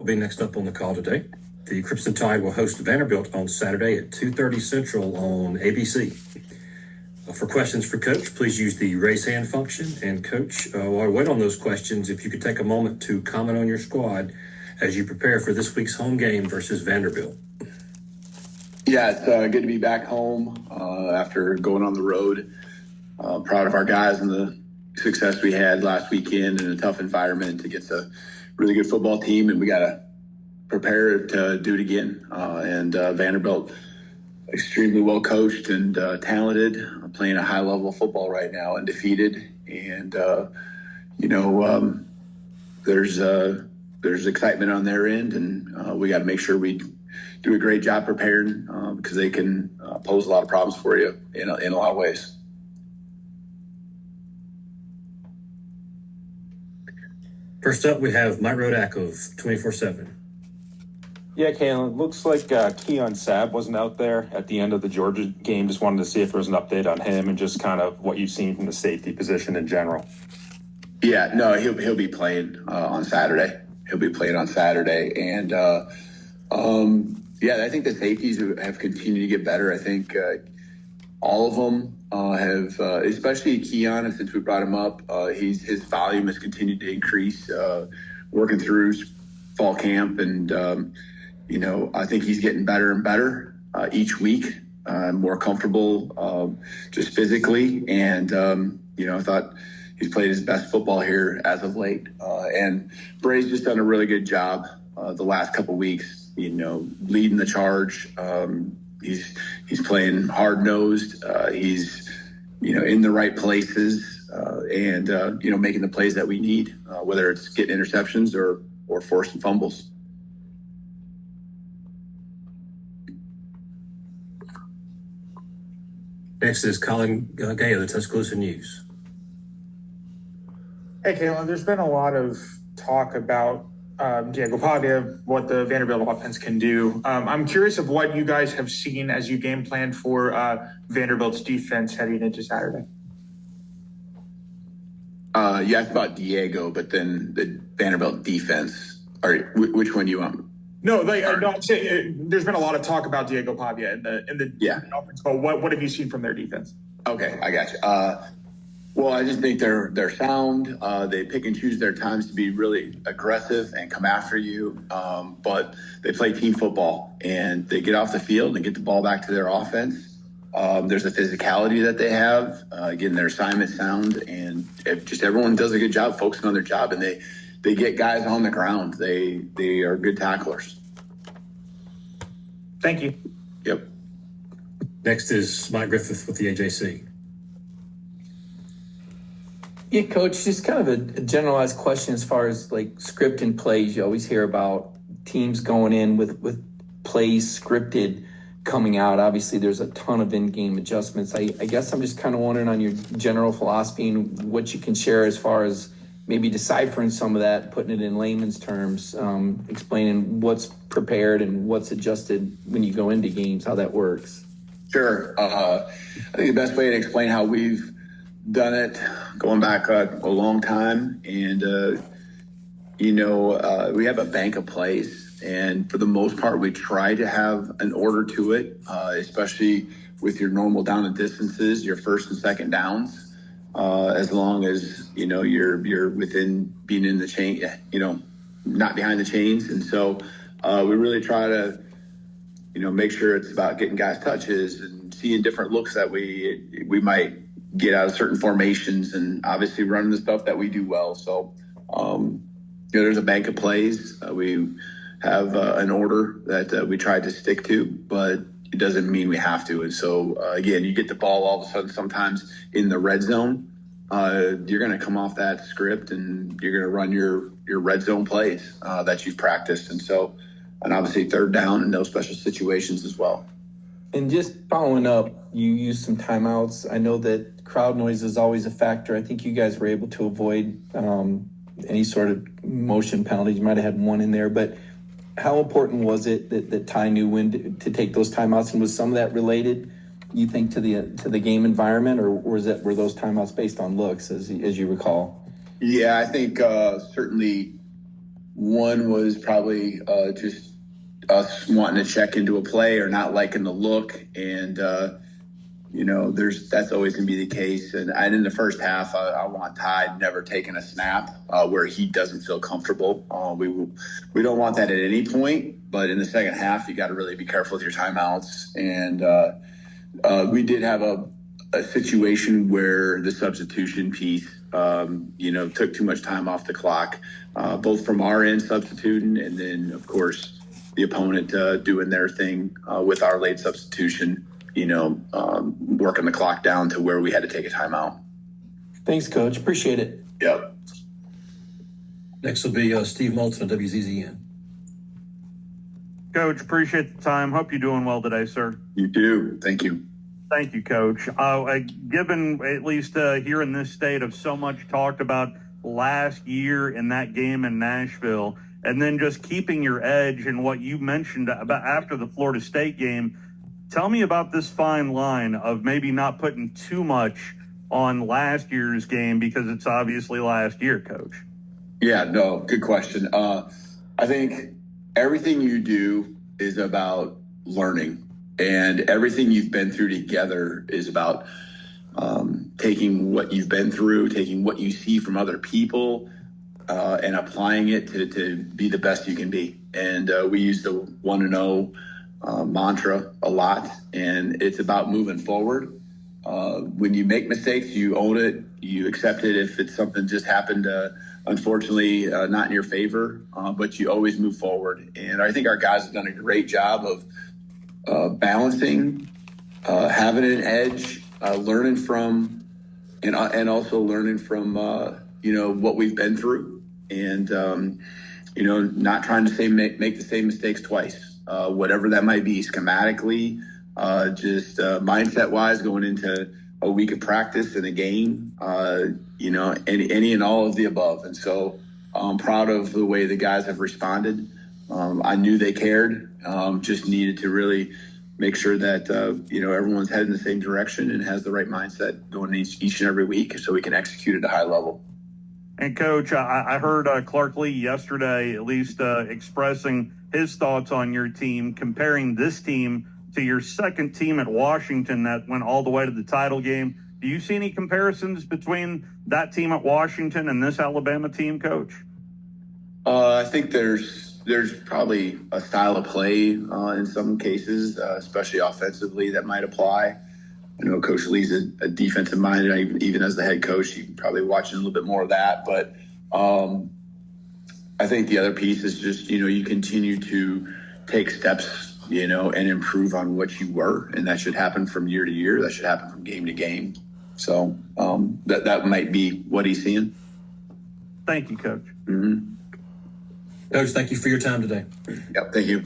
Will be next up on the call today. The Crimson Tide will host Vanderbilt on Saturday at 2:30 Central on ABC. For questions for Coach, please use the raise hand function. And Coach, while I wait on those questions, if you could take a moment to comment on your squad as you prepare for this week's home game versus Vanderbilt. Yeah, it's good to be back home after going on the road. Proud of our guys and the success we had last weekend in a tough environment against a really good football team, and we got to prepare to do it again. And Vanderbilt, extremely well coached and talented, playing a high level of football right now, undefeated. And there's excitement on their end, and we got to make sure we do a great job preparing because they can pose a lot of problems for you in a lot of ways. First up, we have Mike Rodak of 24/7. Yeah, Kalen, it looks like Keon Sabb wasn't out there at the end of the Georgia game. Just wanted to see if there was an update on him and just kind of what you've seen from the safety position in general. Yeah, no, he'll be playing on Saturday. He'll be playing on Saturday. And, I think the safeties have continued to get better. I think all of them have, especially Keon, since we brought him up, his volume has continued to increase, working through fall camp. And, I think he's getting better and better each week, more comfortable just physically. And, I thought he's played his best football here as of late. And Bray's just done a really good job the last couple weeks, leading the charge. He's playing hard-nosed. He's, in the right places and making the plays that we need, whether it's getting interceptions or forcing fumbles. Next is Colin Gay of the Tuscaloosa News. Hey, Kalen, there's been a lot of talk about Diego Pavia, what the Vanderbilt offense can do. I'm curious of what you guys have seen as you game plan for Vanderbilt's defense heading into Saturday. You asked about Diego, but then the Vanderbilt defense. All right, which one do you want? No, I'm saying there's been a lot of talk about Diego Pavia in the offense. But what have you seen from their defense? Okay, I got you. Well, I just think they're sound. They pick and choose their times to be really aggressive and come after you. But they play team football, and they get off the field and get the ball back to their offense. There's a physicality that they have, getting their assignment sound, and just everyone does a good job focusing on their job, and they get guys on the ground. They are good tacklers. Thank you. Yep. Next is Mike Griffith with the AJC. Yeah, Coach, just kind of a generalized question as far as like script and plays. You always hear about teams going in with plays scripted coming out. Obviously, there's a ton of in-game adjustments. I guess I'm just kind of wondering on your general philosophy and what you can share as far as maybe deciphering some of that, putting it in layman's terms, explaining what's prepared and what's adjusted when you go into games, how that works. Sure. I think the best way to explain how we've done it going back a long time, and we have a bank of plays, and for the most part we try to have an order to it, especially with your normal down and distances, your first and second downs, as long as you're within being in the chain, not behind the chains. And so we really try to make sure it's about getting guys touches and seeing different looks that we might get out of certain formations, and obviously running the stuff that we do well. So, there's a bank of plays. We have an order that we try to stick to, but it doesn't mean we have to. And so, again, you get the ball all of a sudden sometimes in the red zone. You're going to come off that script and you're going to run your red zone plays that you've practiced. And so, and obviously third down and those special situations as well. And just following up, you used some timeouts. I know that crowd noise is always a factor. I think you guys were able to avoid any sort of motion penalties. You might have had one in there, but how important was it that Ty knew when to take those timeouts? And was some of that related, you think, to the game environment, or were those timeouts based on looks, as you recall? Yeah, I think certainly One was probably just us wanting to check into a play or not liking the look. And, that's always going to be the case. And in the first half, I want Ty never taking a snap where he doesn't feel comfortable. We don't want that at any point. But in the second half, you got to really be careful with your timeouts. And we did have a situation where the substitution piece, took too much time off the clock, both from our end substituting and then, of course, the opponent doing their thing with our late substitution, working the clock down to where we had to take a timeout. Thanks, Coach. Appreciate it. Yep. Next will be Steve Moulton of WZZN. Coach, appreciate the time. Hope you're doing well today, sir. You do. Thank you. Thank you, Coach. Given, at least here in this state, of so much talked about last year in that game in Nashville, and then just keeping your edge and what you mentioned about after the Florida State game, tell me about this fine line of maybe not putting too much on last year's game because it's obviously last year, Coach. Yeah, no, good question. I think everything you do is about learning. And everything you've been through together is about taking what you've been through, taking what you see from other people, and applying it to be the best you can be. And we use the 1-0 mantra a lot, and it's about moving forward. When you make mistakes, you own it, you accept it if it's something just happened, unfortunately, not in your favor, but you always move forward. And I think our guys have done a great job of balancing, having an edge, learning from, and also learning from, what we've been through, and, not trying to make the same mistakes twice, whatever that might be, schematically, just mindset wise, going into a week of practice and a game, any and all of the above. And so I'm proud of the way the guys have responded. I knew they cared. Just needed to really make sure that, everyone's heading in the same direction and has the right mindset going each and every week so we can execute at a high level. And, Coach, I heard Clark Lee yesterday at least expressing his thoughts on your team, comparing this team to your second team at Washington that went all the way to the title game. Do you see any comparisons between that team at Washington and this Alabama team, Coach? I think there's probably a style of play in some cases, especially offensively, that might apply. I know Coach Lee's a defensive minded, even as the head coach, you probably watching a little bit more of that. But I think the other piece is just, you continue to take steps, and improve on what you were. And that should happen from year to year. That should happen from game to game. So that might be what he's seeing. Thank you, Coach. Mm-hmm. Coach, thank you for your time today. Yep, thank you.